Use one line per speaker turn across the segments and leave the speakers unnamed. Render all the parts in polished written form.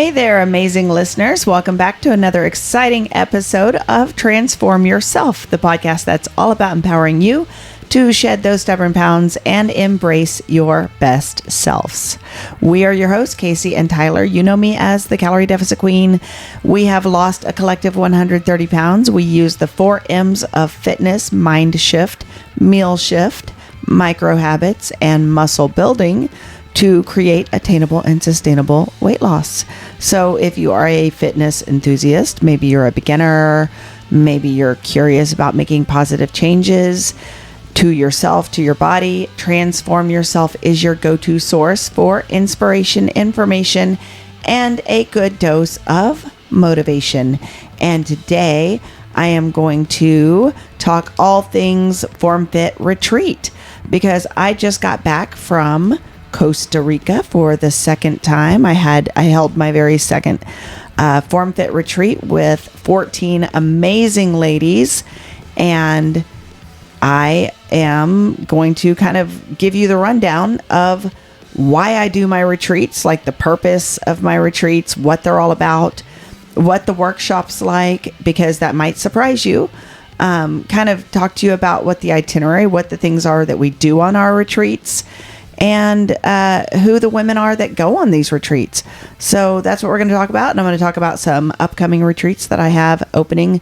Hey there, amazing listeners. Welcome back to another exciting episode of Transform Yourself, the podcast that's all about empowering you to shed those stubborn pounds and embrace your best selves. We are your hosts, Kacy and Tyler. You know me as the Calorie Deficit Queen. We have lost a collective 130 pounds. We use the 4 M's of fitness, mind shift, meal shift, micro habits, and muscle building to create attainable and sustainable weight loss. So if you are a fitness enthusiast, maybe you're a beginner, maybe you're curious about making positive changes to yourself, to your body, Transform Yourself is your go-to source for inspiration, information, and a good dose of motivation. And today I am going to talk all things Form Fit Retreat because I just got back from Costa Rica for the second time. I held my very second Form Fit Retreat with 14 amazing ladies, and I am going to kind of give you the rundown of why I do my retreats, like the purpose of my retreats, what they're all about, what the workshop's like, because that might surprise you. Kind of talk to you about what the itinerary, what the things are that we do on our retreats, and who the women are that go on these retreats. So that's what we're going to talk about. And I'm going to talk about some upcoming retreats that I have opening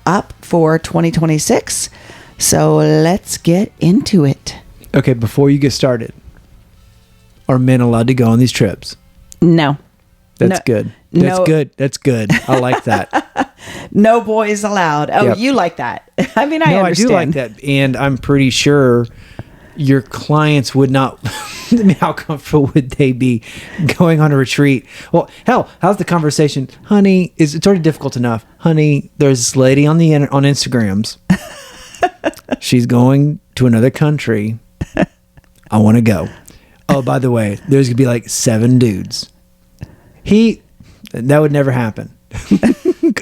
up for 2026. So let's get into it.
Okay, before you get started, are men allowed to go on these trips?
No.
That's good. That's good. That's good. I like that.
No boys allowed. Oh, yep. You like that. I mean, I understand.
I do like that. And I'm pretty sure your clients would not, I mean, how comfortable would they be going on a retreat? Well, hell, how's the conversation? Honey, it's already difficult enough. Honey, there's this lady on Instagrams. She's going to another country. I want to go. Oh, by the way, there's going to be like 7 dudes. That would never happen.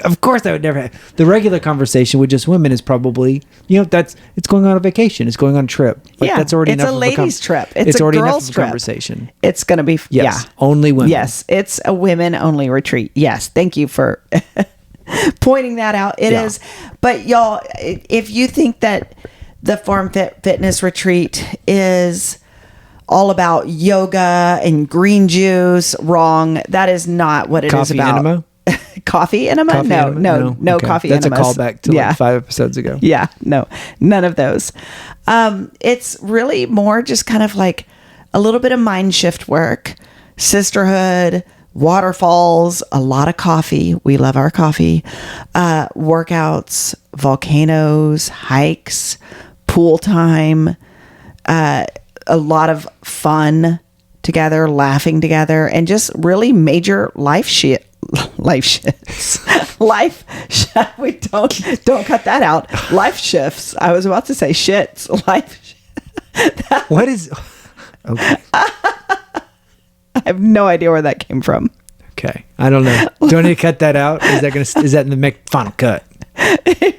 Of course that would never happen. The regular conversation with just women is probably, it's going on a vacation. It's going on a trip. Like,
yeah,
that's already
it's
enough
a ladies' trip. It's a
already
girls'
enough of a
trip.
Conversation.
It's going to be,
yes, only women.
Yes, it's a women-only retreat. Yes, thank you for pointing that out. It is. But y'all, if you think that the Form Fit Fitness Retreat is all about yoga and green juice, wrong. That is not what it is about.
Enema?
Coffee enema? No, okay. Coffee
That's
enemas.
That's a callback to like 5 episodes ago.
Yeah, no, none of those. It's really more just kind of like a little bit of mind shift work, sisterhood, waterfalls, a lot of coffee. We love our coffee. Workouts, volcanoes, hikes, pool time, a lot of fun together, laughing together, and just really major life shits. We don't cut that out. Life shifts. I was about to say shits.
What is? Okay.
I have no idea where that came from.
Okay, I don't know. Do I need to cut that out? Is that in the final cut?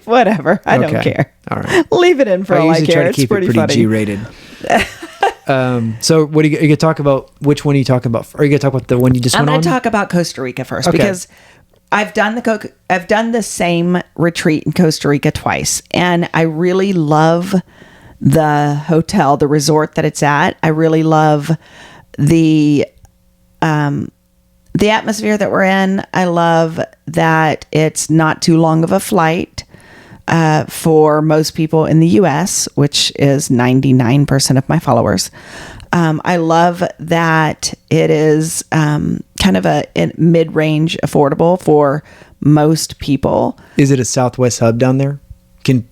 Whatever. I don't care.
All right.
Leave it in for all I care.
Try to
it's
keep
pretty
it pretty
funny.
G-rated. So what are you going to talk about? Which one are you talking about? Are you going to talk about the one you just went on?
I'm going to talk about Costa Rica first because I've done the same retreat in Costa Rica twice, and I really love the hotel, the resort that it's at. I really love the atmosphere that we're in. I love that it's not too long of a flight for most people in the U.S., which is 99% of my followers. I love that it is kind of a mid-range affordable for most people.
Is it a Southwest hub down there?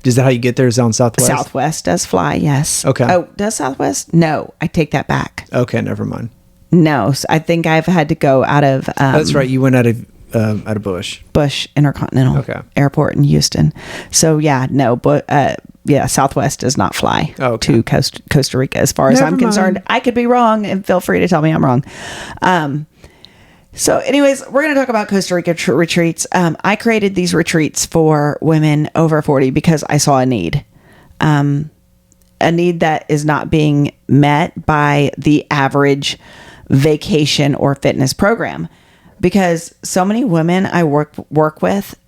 Is that how you get there? Is it on Southwest?
Southwest does fly, yes.
Okay.
Oh, does Southwest? No, I take that back.
Okay, never mind.
No, I think I've had to go out of...
That's right, you went out of Bush
Intercontinental Airport in Houston. So yeah, no, but Southwest does not fly to Costa Rica as far as I'm concerned. I could be wrong, and feel free to tell me I'm wrong. So anyways, we're going to talk about Costa Rica retreats. I created these retreats for women over 40 because I saw a need. A need that is not being met by the average vacation or fitness program. because so many women I work with,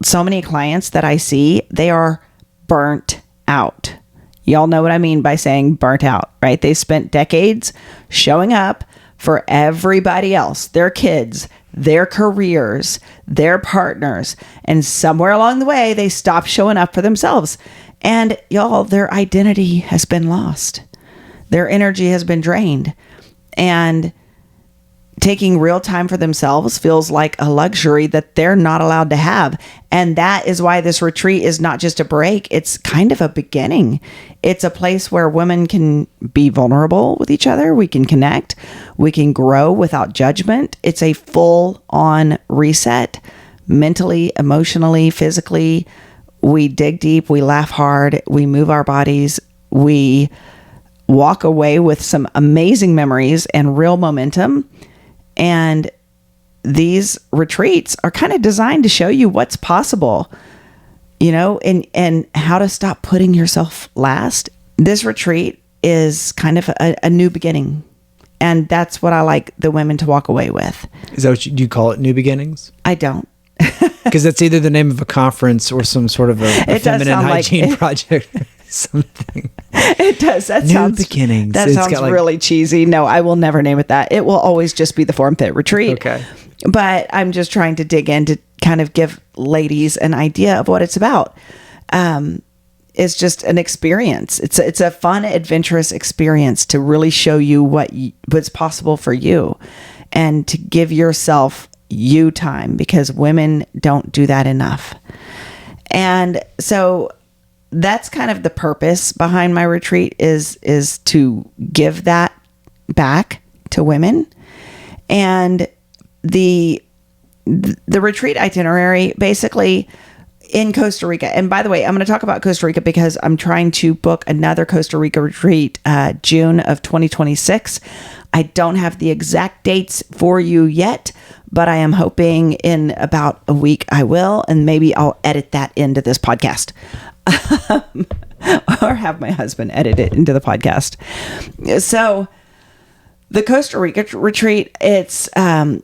so many clients that I see, they are burnt out. Y'all know what I mean by saying burnt out, right? They spent decades showing up for everybody else, their kids, their careers, their partners. And somewhere along the way, they stopped showing up for themselves. And y'all, their identity has been lost. Their energy has been drained. And taking real time for themselves feels like a luxury that they're not allowed to have. And that is why this retreat is not just a break. It's kind of a beginning. It's a place where women can be vulnerable with each other. We can connect. We can grow without judgment. It's a full on reset, mentally, emotionally, physically. We dig deep. We laugh hard. We move our bodies. We walk away with some amazing memories and real momentum. And these retreats are kind of designed to show you what's possible, you know, and how to stop putting yourself last. This retreat is kind of a new beginning. And that's what I like the women to walk away with.
Is that what you call it, New Beginnings?
I don't.
Because that's either the name of a conference or some sort of a feminine hygiene project. Something.
It does. That
New
sounds
beginnings.
That sounds really cheesy. No, I will never name it that. It will always just be the Form Fit Retreat.
Okay.
But I'm just trying to dig in to kind of give ladies an idea of what it's about. It's just an experience. It's a fun, adventurous experience to really show you what's possible for you, and to give yourself you time, because women don't do that enough. And so that's kind of the purpose behind my retreat is to give that back to women. And the retreat itinerary basically in Costa Rica. And by the way, I'm going to talk about Costa Rica because I'm trying to book another Costa Rica retreat, June of 2026. I don't have the exact dates for you yet, but I am hoping in about a week I will, and maybe I'll edit that into this podcast. Or have my husband edit it into the podcast. So the Costa Rica retreat, it's kind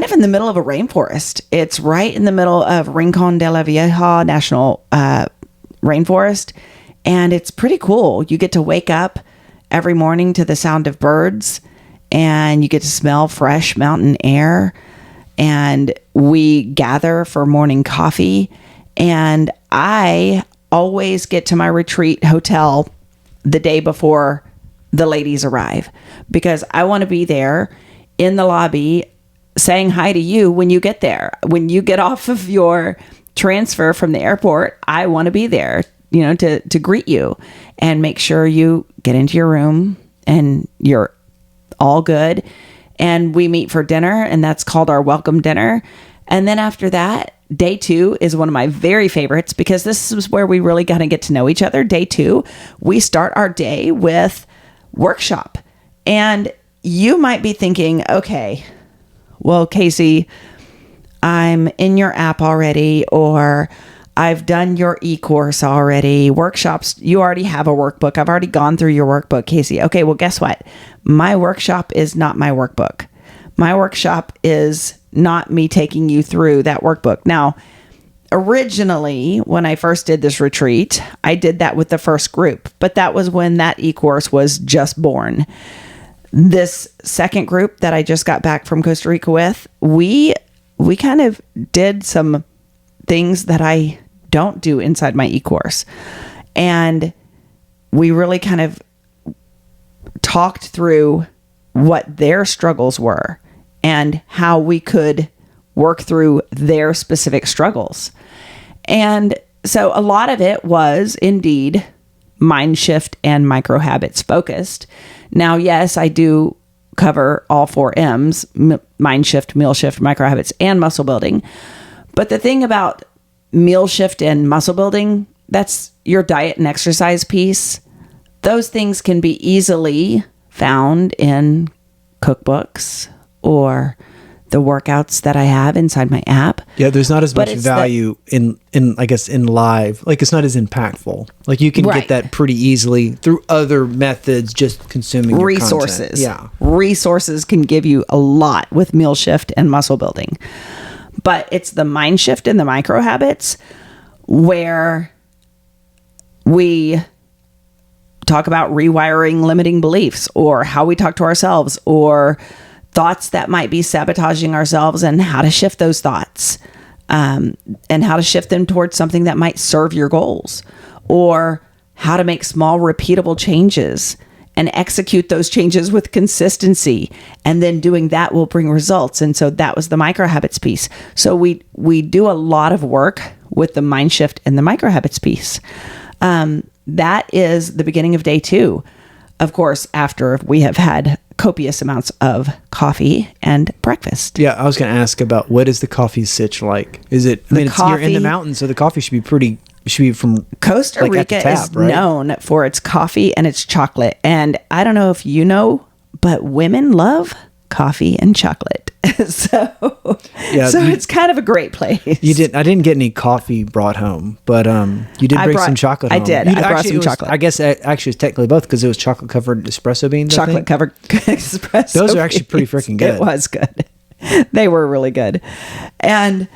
of in the middle of a rainforest. It's right in the middle of Rincon de la Vieja National Rainforest. And it's pretty cool. You get to wake up every morning to the sound of birds, and you get to smell fresh mountain air. And we gather for morning coffee. And I always get to my retreat hotel the day before the ladies arrive, because I want to be there in the lobby saying hi to you when you get there. When you get off of your transfer from the airport, I want to be there, you know, to greet you and make sure you get into your room and you're all good. And we meet for dinner, and that's called our welcome dinner. And then after that, day 2 is one of my very favorites, because this is where we really got to get to know each other. Day 2, we start our day with workshop. And you might be thinking, okay, well, Kacy, I'm in your app already, or I've done your e-course already. Workshops, you already have a workbook. I've already gone through your workbook, Kacy. Okay, well, guess what? My workshop is not my workbook. My workshop is not me taking you through that workbook. Now, originally, when I first did this retreat, I did that with the first group, but that was when that e-course was just born. This second group that I just got back from Costa Rica with, we kind of did some things that I don't do inside my e-course. And we really kind of talked through what their struggles were and how we could work through their specific struggles. And so a lot of it was indeed mind shift and micro habits focused. Now, yes, I do cover all 4 M's, mind shift, meal shift, micro habits, and muscle building. But the thing about meal shift and muscle building, that's your diet and exercise piece. Those things can be easily found in cookbooks or the workouts that I have inside my app.
Yeah, there's not as
But
much
it's
value in I guess in live. Like it's not as impactful. Like you can
Right.
get that pretty easily through other methods, just consuming your
Resources.
content. Yeah.
Resources can give you a lot with meal shift and muscle building. But it's the mind shift and the micro habits where we talk about rewiring limiting beliefs, or how we talk to ourselves, or thoughts that might be sabotaging ourselves, and how to shift those thoughts, and how to shift them towards something that might serve your goals, or how to make small repeatable changes and execute those changes with consistency. And then doing that will bring results. And so that was the micro habits piece. So we do a lot of work with the mind shift and the micro habits piece. That is the beginning of day 2. Of course, after we have had copious amounts of coffee and breakfast.
Yeah, I was going to ask about what is the coffee sitch like? Is it? You're in the mountains, so the coffee should be from
Costa
like
Rica
tap,
is
right?
known for its coffee and its chocolate. And I don't know if you know, but women love coffee and chocolate. So it's kind of a great place.
I didn't get any coffee brought home, but you did bring some chocolate home.
I did. I brought some chocolate.
I guess actually it's technically both, because it was chocolate covered espresso beans.
Chocolate covered espresso.
Those are actually pretty freaking good.
It was good. They were really good. And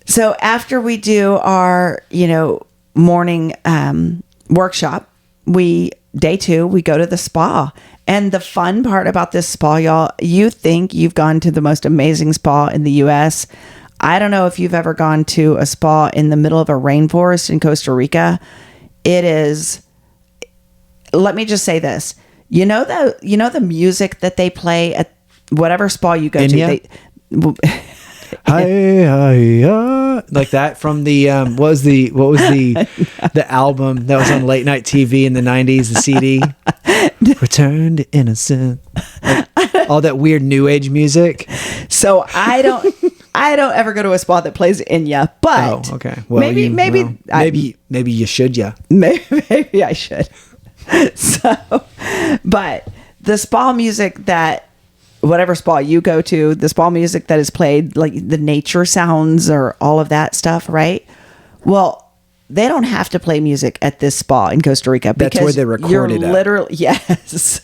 so after we do our, morning workshop, day 2, we go to the spa. And the fun part about this spa, y'all, you think you've gone to the most amazing spa in the U.S. I don't know if you've ever gone to a spa in the middle of a rainforest in Costa Rica. It is, let me just say this. You know the music that they play at whatever spa you go to?
Like that from the what was the album that was on late night TV in the 90s, the CD? Return to Innocent. Like, all that weird new age music.
So I don't ever go to a spa that plays Enya, but
okay. Well, maybe you should, yeah.
Maybe I should. So, but the spa music that whatever spa you go to, the spa music that is played, like the nature sounds or all of that stuff, right? Well, they don't have to play music at this spa in Costa Rica, because
that's where they recorded it.
Yes.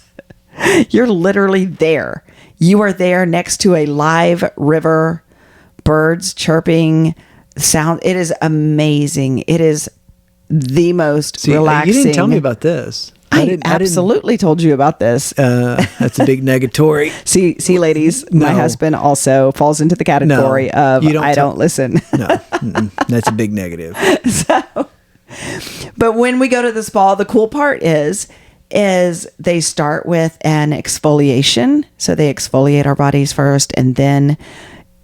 You're literally there. You are there next to a live river, birds chirping, sound. It is amazing. It is the most relaxing.
You didn't tell me about this.
I absolutely told you about this.
That's a big negatory.
See, ladies, my husband also falls into the category of I don't listen.
No, that's a big negative.
But when we go to the spa, the cool part is they start with an exfoliation. So they exfoliate our bodies first, and then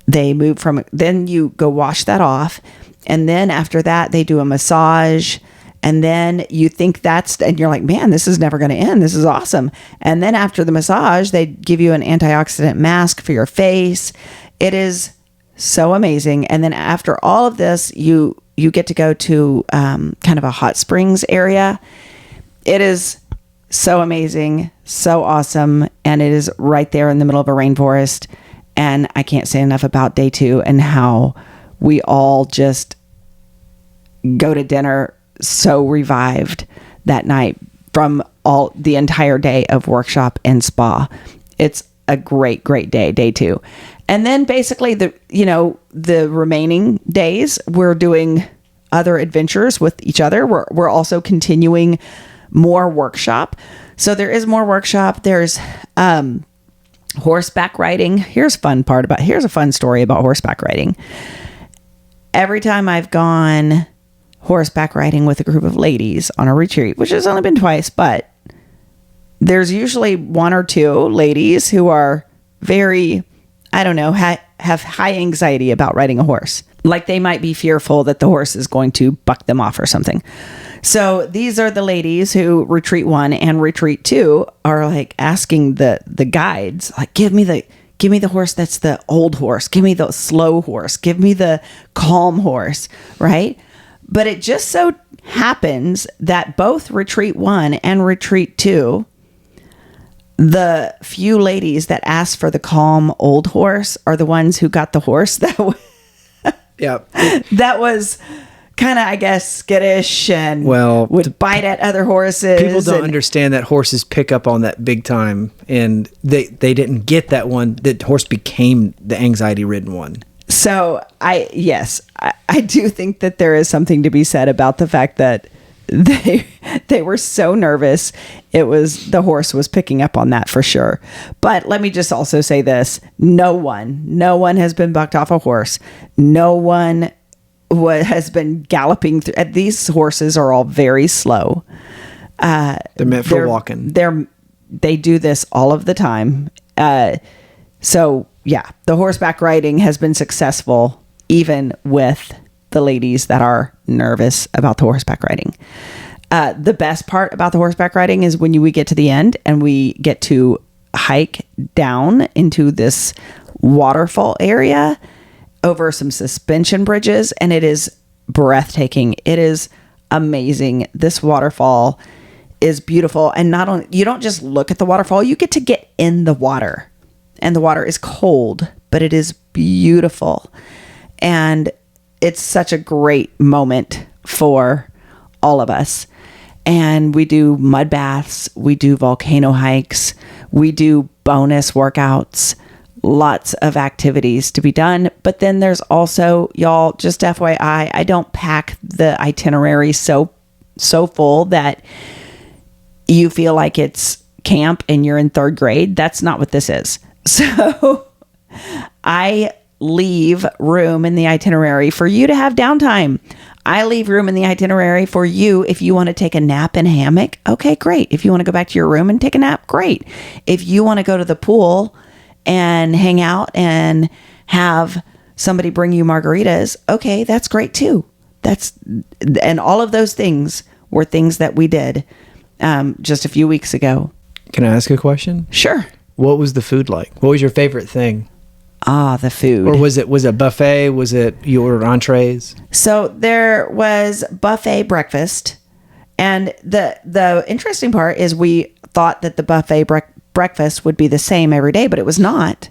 they move then you go wash that off. And then after that, they do a massage. And then you think and you're like, man, this is never going to end. This is awesome. And then after the massage, they give you an antioxidant mask for your face. It is so amazing. And then after all of this, you get to go to kind of a hot springs area. It is so amazing, so awesome. And it is right there in the middle of a rainforest. And I can't say enough about day 2 and how we all just go to dinner so revived that night from the entire day of workshop and spa. It's a great day, day 2. And then basically the remaining days we're doing other adventures with each other. We're also continuing more workshop. So there is more workshop. There's horseback riding. Here's a fun story about horseback riding. Every time I've gone horseback riding with a group of ladies on a retreat, which has only been twice, but there's usually 1 or 2 ladies who are very, I don't know, have high anxiety about riding a horse. Like they might be fearful that the horse is going to buck them off or something. So these are the ladies who retreat 1 and retreat 2 are like asking the guides, like, give me the horse that's the old horse. Give me the slow horse. Give me the calm horse, right? But it just so happens that both retreat 1 and retreat 2 the few ladies that asked for the calm old horse are the ones who got the horse that
Yeah.
that was kind of, I guess, skittish and
Well,
would bite at other horses.
People don't understand that horses pick up on that big time, and they didn't get that one. That horse became the anxiety-ridden one.
So I do think that there is something to be said about the fact that they were so nervous. The horse was picking up on that for sure. But let me just also say this. No one has been bucked off a horse. No one has been galloping through. These horses are all very slow.
They're meant for walking.
They do this all of the time. So yeah, the horseback riding has been successful even with the ladies that are nervous about the horseback riding. The best part about the horseback riding is when we get to the end and we get to hike down into this waterfall area over some suspension bridges, and it is breathtaking. It is amazing. This waterfall is beautiful. And not only, you don't just look at the waterfall, you get to get in the water. And the water is cold, but it is beautiful. And it's such a great moment for all of us. And we do mud baths, we do volcano hikes, we do bonus workouts, lots of activities to be done. But then there's also, y'all, just FYI, I don't pack the itinerary so full that you feel like it's camp and you're in third grade. That's not what this is. So I leave room in the itinerary for you to have downtime. I leave room in the itinerary for you if you want to take a nap in a hammock. Okay, great. If you want to go back to your room and take a nap, great. If you want to go to the pool and hang out and have somebody bring you margaritas, okay, that's great too. And all of those things were things that we did just a few weeks ago.
Can I ask a question?
Sure.
What was the food like? What was your favorite thing?
The food.
Or was it buffet? Was it you ordered entrees?
So there was buffet breakfast. And the interesting part is we thought that the buffet breakfast would be the same every day, but it was not.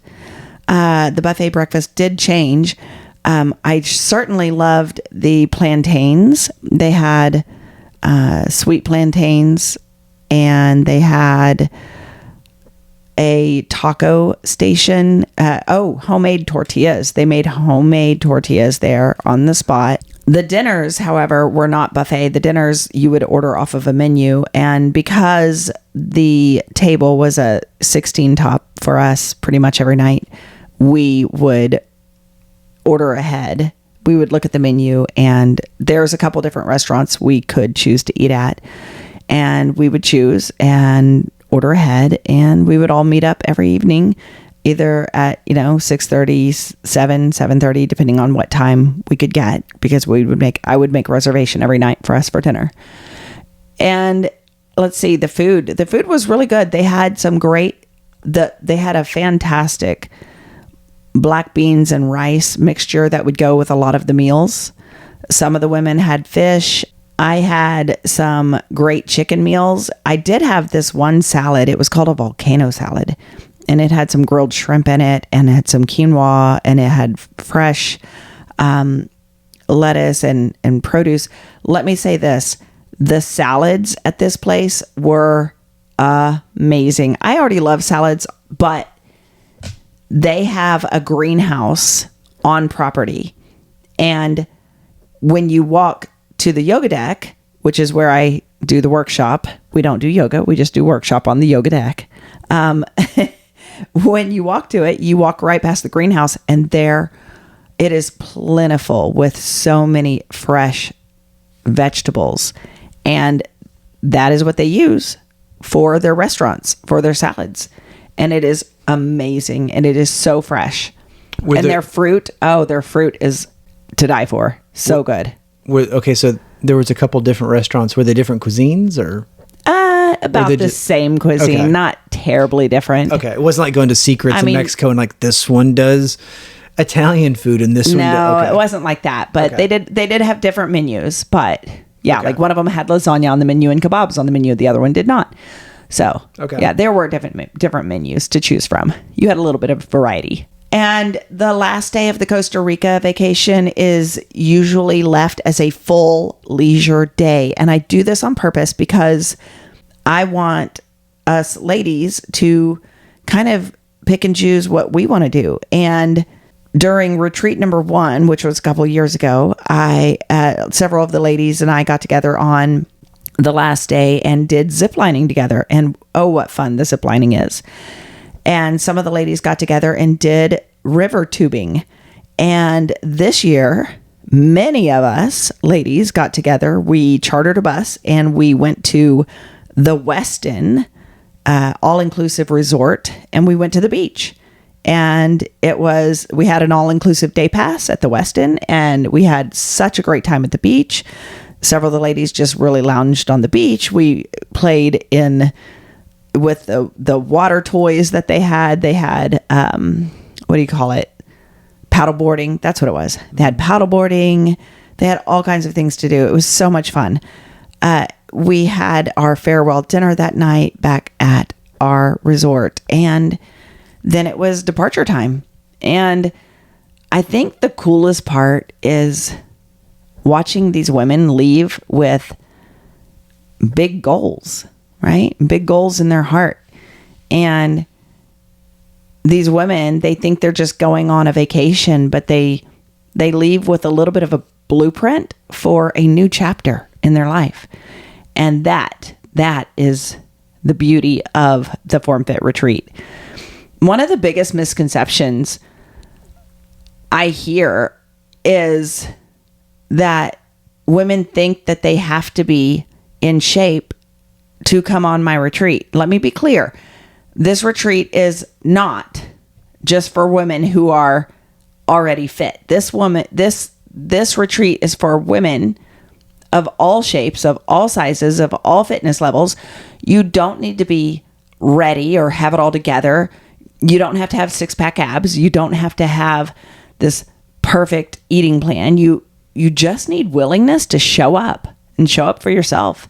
The buffet breakfast did change. I certainly loved the plantains. They had sweet plantains, and they had a taco station. Homemade tortillas. They made homemade tortillas there on the spot. The dinners, however, were not buffet. The dinners you would order off of a menu. And because the table was a 16 top for us pretty much every night, we would order ahead. We would look at the menu, and there's a couple different restaurants we could choose to eat at. And we would choose and order ahead, and we would all meet up every evening, either at 6:30, 7:30, depending on what time we could get, because I would make a reservation every night for us for dinner. And let's see, the food was really good. They had they had a fantastic black beans and rice mixture that would go with a lot of the meals. Some of the women had fish. I had some great chicken meals. I did have this one salad. It was called a volcano salad, and it had some grilled shrimp in it, and it had some quinoa, and it had fresh lettuce and produce. Let me say this. The salads at this place were amazing. I already love salads, but they have a greenhouse on property. And when you walk to the yoga deck, which is where I do the workshop, we don't do yoga, we just do workshop on the yoga deck. When you walk to it, you walk right past the greenhouse, and there it is plentiful with so many fresh vegetables. And that is what they use for their restaurants, for their salads. And it is amazing, and it is so fresh. Their fruit is to die for. So good.
Okay, so there was a couple different restaurants. Were they different cuisines, or?
About the same cuisine, okay. Not terribly different.
Okay, it wasn't like going to Secrets in Mexico and like this one does Italian food and this one does.
No,
okay.
It wasn't like that. But they did have different menus. But yeah, like one of them had lasagna on the menu and kebabs on the menu. The other one did not. So,
Okay.
yeah, there were different menus to choose from. You had a little bit of variety. And the last day of the Costa Rica vacation is usually left as a full leisure day. And I do this on purpose because I want us ladies to kind of pick and choose what we want to do. And during retreat number 1, which was a couple of years ago, several of the ladies and I got together on the last day and did ziplining together. And oh, what fun the ziplining is. And some of the ladies got together and did river tubing. And this year, many of us ladies got together. We chartered a bus and we went to the Westin all-inclusive resort, and we went to the beach. And we had an all-inclusive day pass at the Westin, and we had such a great time at the beach. Several of the ladies just really lounged on the beach. We played with the water toys that they had. They had, what do you call it? Paddleboarding. That's what it was. They had paddleboarding. They had all kinds of things to do. It was so much fun. We had our farewell dinner that night back at our resort, and then it was departure time. And I think the coolest part is watching these women leave with big goals, right? Big goals in their heart. And these women, they think they're just going on a vacation, but they leave with a little bit of a blueprint for a new chapter in their life. And that is the beauty of the Form Fit Retreat. One of the biggest misconceptions I hear is that women think that they have to be in shape to come on my retreat. Let me be clear. This retreat is not just for women who are already fit. This retreat is for women of all shapes, of all sizes, of all fitness levels. You don't need to be ready or have it all together. You don't have to have 6-pack abs. You don't have to have this perfect eating plan. You just need willingness to show up and show up for yourself.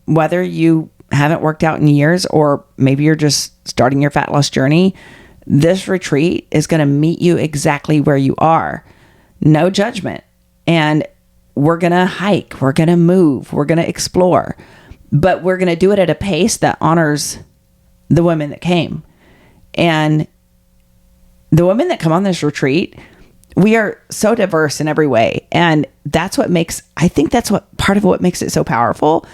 Whether you haven't worked out in years or maybe you're just starting your fat loss journey, this retreat is going to meet you exactly where you are. No judgment. And we're going to hike. We're going to move. We're going to explore. But we're going to do it at a pace that honors the women that came. And the women that come on this retreat, we are so diverse in every way. And that's what part of what makes it so powerful,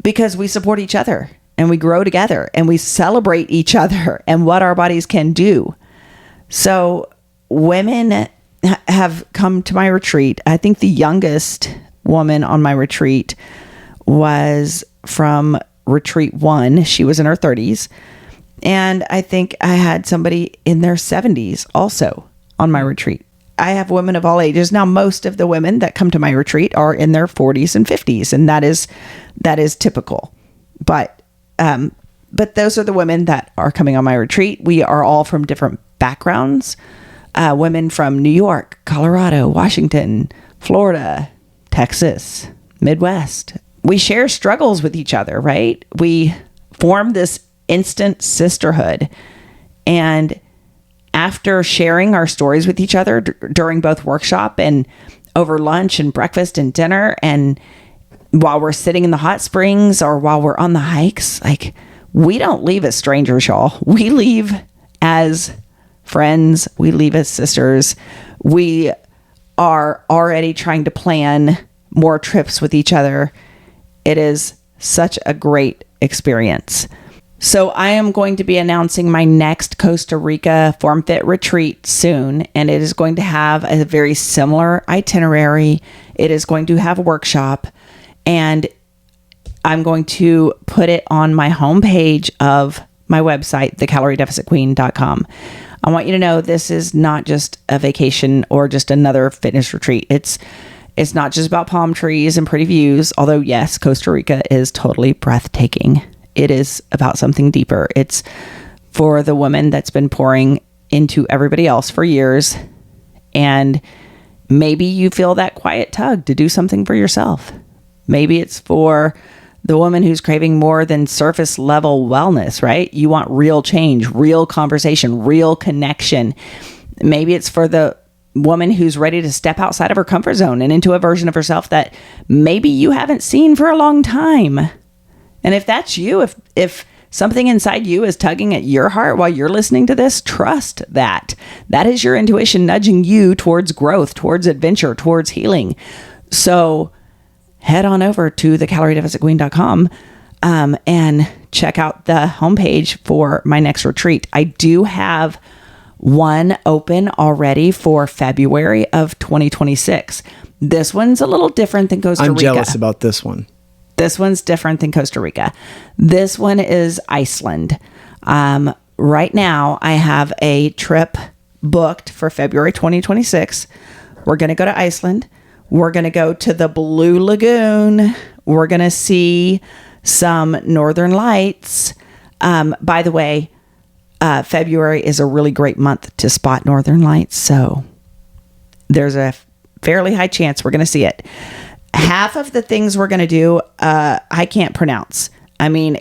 because we support each other and we grow together and we celebrate each other and what our bodies can do. So women have come to my retreat. I think the youngest woman on my retreat was from retreat 1. She was in her 30s. And I think I had somebody in their 70s also on my retreat. I have women of all ages. Now, most of the women that come to my retreat are in their 40s and 50s, and that is typical. But those are the women that are coming on my retreat. We are all from different backgrounds. Women from New York, Colorado, Washington, Florida, Texas, Midwest. We share struggles with each other, right? We form this instant sisterhood. And after sharing our stories with each other during both workshop and over lunch and breakfast and dinner, and while we're sitting in the hot springs or while we're on the hikes, like, we don't leave as strangers, y'all. We leave as friends. We leave as sisters. We are already trying to plan more trips with each other. It is such a great experience. So I am going to be announcing my next Costa Rica Form Fit retreat soon, and it is going to have a very similar itinerary. It is going to have a workshop, and I'm going to put it on my homepage of my website, thecaloriedeficitqueen.com. I want you to know this is not just a vacation or just another fitness retreat. It's not just about palm trees and pretty views, although yes, Costa Rica is totally breathtaking. It is about something deeper. It's for the woman that's been pouring into everybody else for years. And maybe you feel that quiet tug to do something for yourself. Maybe it's for the woman who's craving more than surface level wellness, right? You want real change, real conversation, real connection. Maybe it's for the woman who's ready to step outside of her comfort zone and into a version of herself that maybe you haven't seen for a long time. And if that's you, if something inside you is tugging at your heart while you're listening to this, trust that. That is your intuition nudging you towards growth, towards adventure, towards healing. So head on over to thecaloriedeficitqueen.com and check out the homepage for my next retreat. I do have one open already for February of 2026. This one's a little different than Costa Rica.
I'm jealous about this one.
This one's different than Costa Rica. This one is Iceland. Right now, I have a trip booked for February 2026. We're going to go to Iceland. We're going to go to the Blue Lagoon. We're going to see some Northern Lights. By the way, February is a really great month to spot Northern Lights. So there's a fairly high chance we're going to see it. Half of the things we're going to do, I can't pronounce. I mean,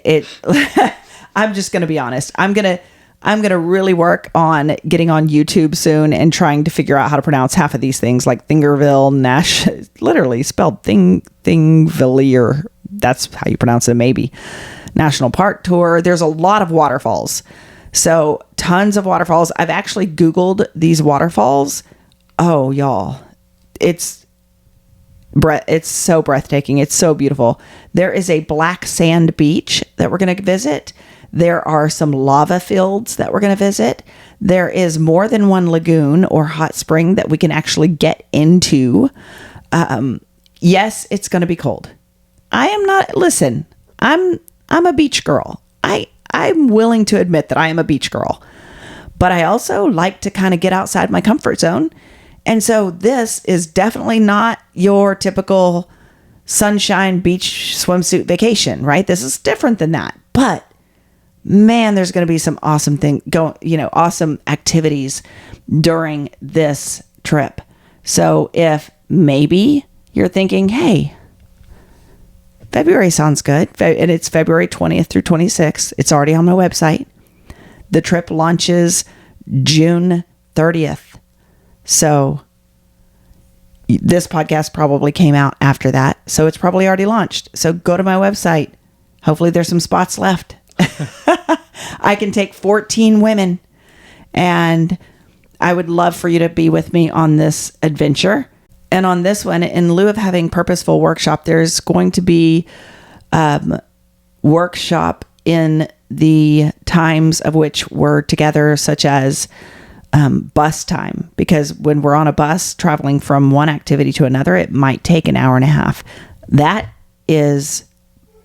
I'm just going to be honest. I'm going to really work on getting on YouTube soon and trying to figure out how to pronounce half of these things, like Thingerville, literally spelled Thingvillier. That's how you pronounce it, maybe. National Park Tour. There's a lot of waterfalls. So tons of waterfalls. I've actually Googled these waterfalls. Oh, y'all. It's so breathtaking. It's so beautiful. There is a black sand beach that we're going to visit. There are some lava fields that we're going to visit. There is more than one lagoon or hot spring that we can actually get into. Yes, it's going to be cold. I'm a beach girl. I'm willing to admit that I am a beach girl, but I also like to kind of get outside my comfort zone. And so this is definitely not your typical sunshine beach swimsuit vacation, right? This is different than that, but man, there's going to be some awesome activities during this trip. So if maybe you're thinking, hey, February sounds good. And it's February 20th through 26th. It's already on my website. The trip launches June 30th. So this podcast probably came out after that. So it's probably already launched. So go to my website. Hopefully there's some spots left. I can take 14 women. And I would love for you to be with me on this adventure. And on this one, in lieu of having purposeful workshop, there's going to be workshop in the times of which we're together, such as bus time. Because when we're on a bus traveling from one activity to another, it might take an hour and a half. That is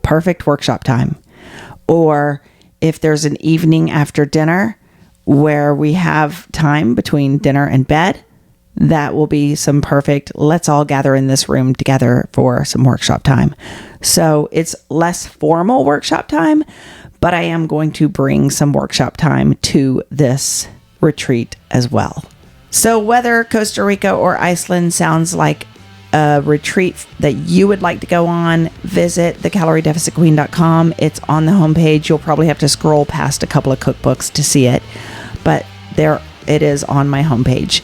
perfect workshop time. Or if there's an evening after dinner where we have time between dinner and bed, that will be some perfect, let's all gather in this room together for some workshop time. So it's less formal workshop time, but I am going to bring some workshop time to this retreat as well. So whether Costa Rica or Iceland sounds like a retreat that you would like to go on, visit thecaloriedeficitqueen.com. It's on the homepage. You'll probably have to scroll past a couple of cookbooks to see it, but there it is on my homepage.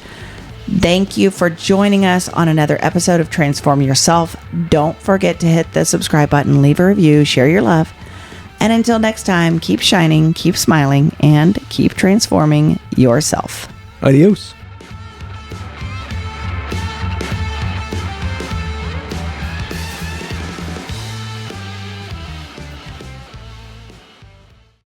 Thank you for joining us on another episode of Transform Yourself. Don't forget to hit the subscribe button, leave a review, share your love. And until next time, keep shining, keep smiling, and keep transforming yourself.
Adios.